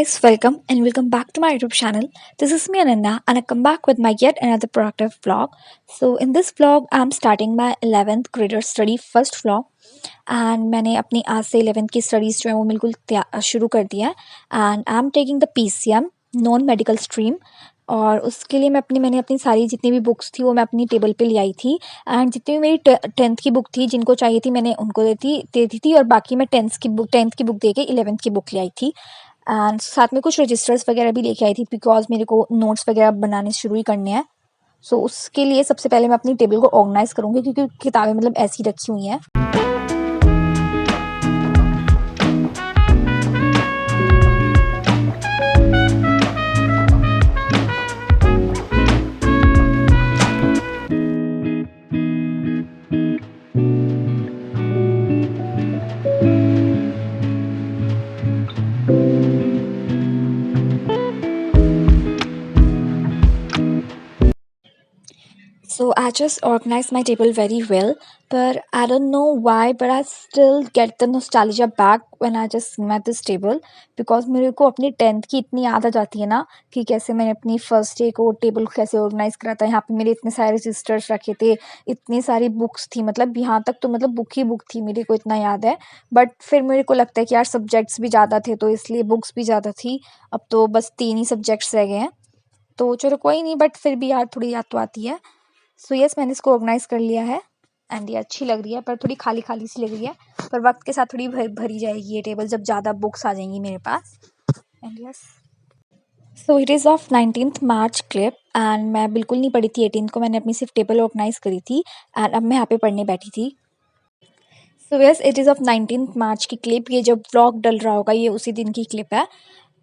guys, welcome back to my YouTube channel. This is me Ananya and I come back with my yet another productive vlog. So in this vlog I'm starting my 11th grader study first vlog and मैंने अपनी आज से 11th की studies जो है वो बिल्कुल शुरू कर दिया है and I am taking the PCM non medical stream और उसके लिए मैंने अपनी सारी जितनी भी बुक्स थी वो मैं अपनी टेबल पे ले आई थी एंड जितनी भी मेरी 10th की बुक थी जिनको चाहिए थी मैंने उनको दे दी थी और बाकी मैं 10th की बुक दे के 11th की बुक ले आई थी एंड साथ में कुछ रजिस्टर्स वगैरह भी लेके आई थी बिकॉज मेरे को नोट्स वगैरह बनाने शुरू ही करने हैं। सो उसके लिए सबसे पहले मैं अपनी टेबल को ऑर्गेनाइज करूँगी क्योंकि किताबें मतलब ऐसी रखी हुई हैं। So I just organized my table very well, but I don't know why, but I still get the nostalgia back when I just met this table because मेरे को अपनी 10th की इतनी याद आ जाती है ना कि कैसे मैंने अपनी फर्स्ट डे को टेबल कैसे ऑर्गेनाइज करा था। यहाँ पे मेरे इतने सारे रजिस्टर्स रखे थे, इतनी सारी बुक्स थी, मतलब यहाँ तक तो मतलब बुक ही बुक थी, मेरे को इतना याद है। बट फिर मेरे को लगता है कि यार सब्जेक्ट्स भी ज़्यादा थे तो इसलिए बुक्स भी ज़्यादा थी। अब तो बस 3 ही सब्जेक्ट्स रह गए हैं तो चलो कोई नहीं, बट फिर भी यार थोड़ी याद तो आती है। सो यस मैंने इसको ऑर्गेनाइज कर लिया है एंड ये अच्छी लग रही है पर थोड़ी खाली खाली सी लग रही है, पर वक्त के साथ थोड़ी भरी जाएगी ये टेबल जब ज़्यादा बुक्स आ जाएंगी मेरे पास। And yes so it is of 19th March clip and मैं बिल्कुल नहीं पढ़ी थी 18th को, मैंने अपनी सिर्फ टेबल ऑर्गेनाइज करी थी एंड अब मैं यहाँ पे पढ़ने बैठी थी। So yes it is of 19th मार्च की क्लिप, ये जब व्लॉग डल रहा होगा ये उसी दिन की क्लिप है।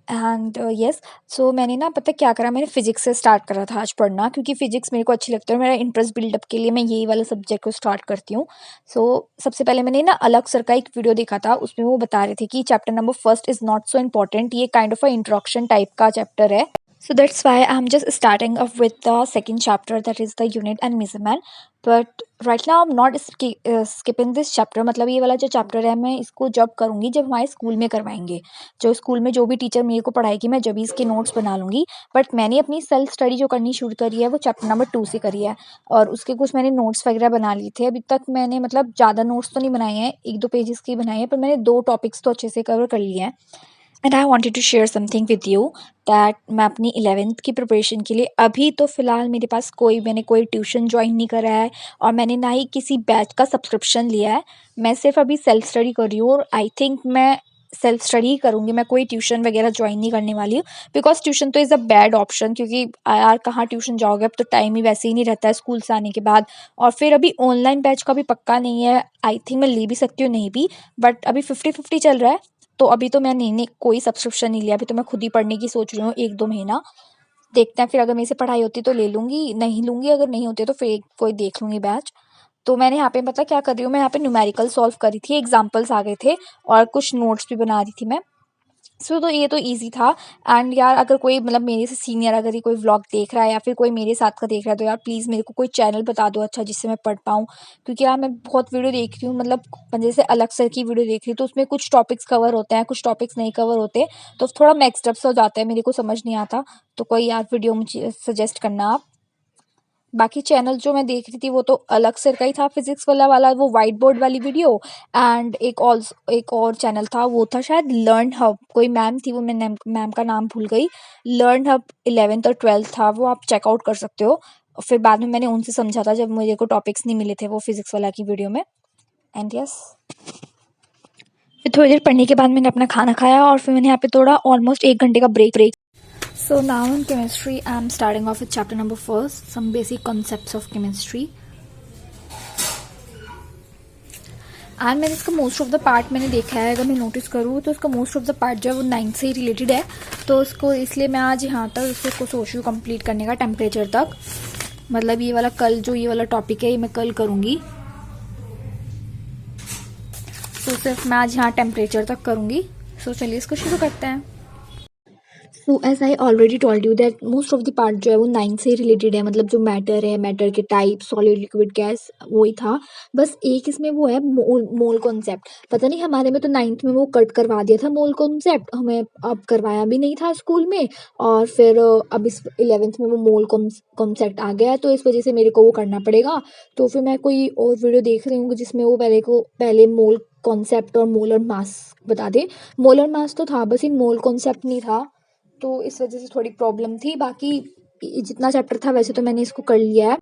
एंड यस सो मैंने ना पता क्या करा, मैंने फिजिक्स से स्टार्ट करा था आज पढ़ना क्योंकि फिजिक्स मेरे को अच्छी लगती है और मेरा इंटरेस्ट बिल्डअप के लिए मैं यही वाला सब्जेक्ट को स्टार्ट करती हूँ। सो सबसे पहले मैंने ना अलग सर का एक वीडियो देखा था, उसमें वो बता रहे थे कि chapter number first is not so important, ये kind of a introduction type का चैप्टर है। So that's why I'm just starting off with the second chapter, that is the unit and measurement. But right now I'm not skipping this chapter, मतलब ये वाला जो chapter है मैं इसको जब करूँगी जब हमारे स्कूल में करवाएंगे, जो स्कूल में जो भी टीचर मेरे को पढ़ाएगी मैं जब ही इसके नोट्स बना लूँगी। बट मैंने अपनी सेल्फ स्टडी जो करनी शुरू करी है वो चैप्टर नंबर 2 से करी है और उसके कुछ मैंने नोट्स वगैरह बना लिए थे। अभी तक मैंने मतलब ज़्यादा नोट्स तो नहीं बनाए हैं, 1-2 पेजेस की बनाए हैं, पर मैंने 2 टॉपिक्स तो अच्छे से कवर कर लिए हैं। And I wanted to share something with you that मैं अपनी 11th की प्रिपरेशन के लिए अभी तो फ़िलहाल मेरे पास मैंने कोई ट्यूशन ज्वाइन नहीं करा है और मैंने ना ही किसी बैच का सब्सक्रिप्शन लिया है। मैं सिर्फ अभी सेल्फ स्टडी कर रही हूँ और आई थिंक मैं सेल्फ स्टडी ही करूँगी, मैं कोई ट्यूशन वगैरह ज्वाइन नहीं करने वाली हूँ बिकॉज ट्यूशन तो इज़ अ बैड ऑप्शन क्योंकि यार कहाँ ट्यूशन जाओगे, अब तो टाइम ही वैसे ही नहीं रहता है स्कूल से आने के बाद। और फिर अभी ऑनलाइन बैच का भी पक्का नहीं है, आई थिंक मैं ले भी सकती हूँ नहीं भी, बट अभी 50-50 चल रहा है तो अभी तो मैं नहीं कोई सब्सक्रिप्शन नहीं लिया, अभी तो मैं खुद ही पढ़ने की सोच रही हूँ 1-2 महीना। देखते हैं फिर अगर मेरे से पढ़ाई होती तो ले लूँगी, नहीं लूँगी अगर नहीं होती तो फिर कोई देख लूँगी बैच। तो मैंने यहाँ पे मतलब क्या कर रही हूँ, मैं यहाँ पे न्यूमेरिकल सॉल्व करी थी, एग्जाम्पल्स आ गए थे और कुछ नोट्स भी बना रही थी मैं। तो ये तो ईज़ी था। एंड यार अगर कोई मतलब मेरे से सीनियर अगर ये कोई व्लॉग देख रहा है या फिर कोई मेरे साथ का देख रहा है तो यार प्लीज़ मेरे को कोई चैनल बता दो अच्छा जिससे मैं पढ़ पाऊँ, क्योंकि यार मैं बहुत वीडियो देख रही हूँ, मतलब जैसे अलग सर की वीडियो देख रही हूँ तो उसमें कुछ टॉपिक्स कवर होते हैं, कुछ टॉपिक्स नहीं कवर होते, तो थोड़ा मिक्स्ड अप सा हो जाता है, मेरे को समझ नहीं आता। तो कोई यार वीडियो मुझे सजेस्ट करना आप। बाकी चैनल जो मैं देख रही थी वो तो अलग सर का ही था, फिजिक्स वाला वो वाइट बोर्ड वाली वीडियो। एंड एक और चैनल था, वो था शायद लर्न हब, कोई मैम थी, वो मैं मैम का नाम भूल गई। लर्न हब 11th और 12th था, वो आप चेकआउट कर सकते हो। फिर बाद में मैंने उनसे समझा था जब मुझे को टॉपिक्स नहीं मिले थे वो फिजिक्स वाला की वीडियो में। एंड यस फिर थोड़ी देर पढ़ने के बाद मैंने अपना खाना खाया और फिर मैंने यहाँ पे थोड़ा ऑलमोस्ट 1 घंटे का break. So now in chemistry, I'm starting off with chapter number 1, some basic concepts of chemistry. And मैंने इसका मोस्ट ऑफ द पार्ट मैंने देखा है, अगर मैं नोटिस करूँ तो इसका मोस्ट ऑफ द पार्ट जो है वो 9 से ही रिलेटेड है, तो उसको इसलिए मैं आज यहाँ तक उसको सोच रही हूँ कम्प्लीट करने का, टेम्परेचर तक। मतलब ये वाला कल जो ये वाला टॉपिक है ये मैं कल करूँगी, तो सिर्फ मैं आज यहाँ टेम्परेचर तक करूँगी। सो चलिए इसको शुरू करते हैं। So as I already told you that most of the part जो है वो 9th से ही रिलेटेड है, मतलब जो मैटर है, मैटर के टाइप, सॉलिड, लिक्विड, गैस, वही था। बस एक इसमें वो है मोल कॉन्सेप्ट। पता नहीं हमारे में तो 9th में वो कट करवा दिया था मोल कॉन्सेप्ट, हमें अब करवाया भी नहीं था स्कूल में। और फिर अब इस 11th में वो मोल कॉन्सेप्ट आ गया है, तो इस वजह से मेरे को वो करना पड़ेगा। तो फिर मैं कोई और वीडियो देख रही हूँ जिसमें वो पहले मोल कॉन्सेप्ट और मोलर मास बता दे। मोलर मास तो था, बस ये मोल कॉन्सेप्ट नहीं था, तो इस वजह से थोड़ी प्रॉब्लम थी। बाकी जितना चैप्टर था वैसे तो मैंने इसको कर लिया है।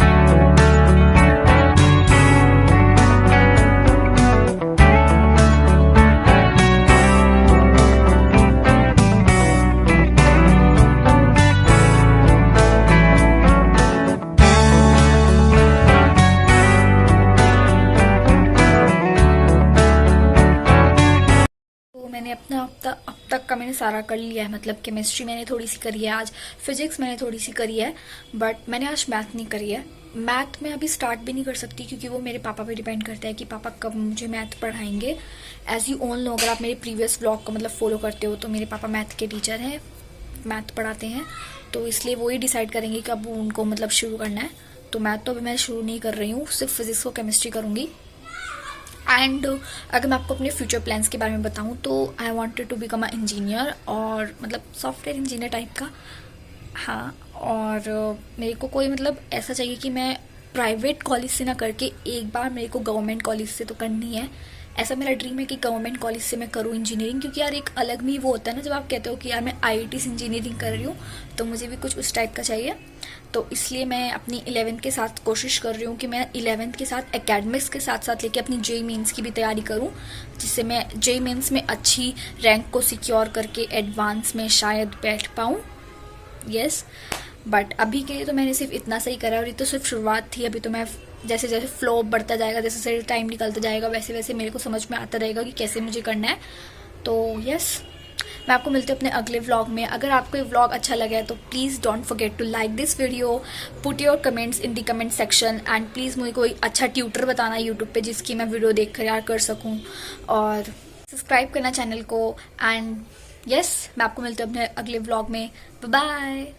तो मैंने अपना अब तक का मैंने सारा कर लिया है, मतलब केमिस्ट्री मैंने थोड़ी सी करी है आज, फिजिक्स मैंने थोड़ी सी करी है, बट मैंने आज मैथ नहीं करी है। मैथ में अभी स्टार्ट भी नहीं कर सकती क्योंकि वो मेरे पापा पे डिपेंड करता है कि पापा कब मुझे मैथ पढ़ाएंगे। एज यू ऑल नो, अगर आप मेरे प्रीवियस व्लॉग को मतलब फॉलो करते हो तो मेरे पापा मैथ के टीचर हैं, मैथ पढ़ाते हैं, तो इसलिए वो ही डिसाइड करेंगे कब उनको मतलब शुरू करना है। तो मैथ तो अभी मैं शुरू नहीं कर रही हूँ, सिर्फ फिजिक्स और केमिस्ट्री करूँगी। एंड अगर मैं आपको अपने फ्यूचर प्लान्स के बारे में बताऊं तो I wanted to become a engineer, और मतलब सॉफ्टवेयर इंजीनियर टाइप का। हाँ, और मेरे को कोई मतलब ऐसा चाहिए कि मैं प्राइवेट कॉलेज से ना करके एक बार मेरे को गवर्नमेंट कॉलेज से तो करनी है। ऐसा मेरा ड्रीम है कि गवर्नमेंट कॉलेज से मैं करूँ इंजीनियरिंग, क्योंकि यार एक अलग में वो होता है ना जब आप कहते हो कि यार मैं आईआईटी से इंजीनियरिंग कर रही हूँ, तो मुझे भी कुछ उस टाइप का चाहिए। तो इसलिए मैं अपनी 11th के साथ कोशिश कर रही हूँ कि मैं 11th के साथ एकेडमिक्स के साथ साथ लेके अपनी जेई मेंस की भी तैयारी करूँ, जिससे मैं जेई मेंस में अच्छी रैंक को सिक्योर करके एडवांस में शायद बैठ पाऊँ। यस, बट अभी के लिए तो मैंने सिर्फ इतना सही करा, और ये तो सिर्फ शुरुआत थी। अभी तो मैं जैसे जैसे फ्लो बढ़ता जाएगा, जैसे जैसे टाइम निकलता जाएगा, वैसे वैसे मेरे को समझ में आता रहेगा कि कैसे मुझे करना है। तो यस, मैं आपको मिलती हूँ अपने अगले व्लॉग में। अगर आपको ये व्लॉग अच्छा लगा है तो please don't forget to like this video, put your comments in the comment section, and please मुझे कोई अच्छा ट्यूटर बताना यूट्यूब पे जिसकी मैं वीडियो देख कर यार कर सकूँ, और सब्सक्राइब करना चैनल को। एंड यस, मैं आपको मिलती हूँ अपने अगले व्लॉग में। Bye bye.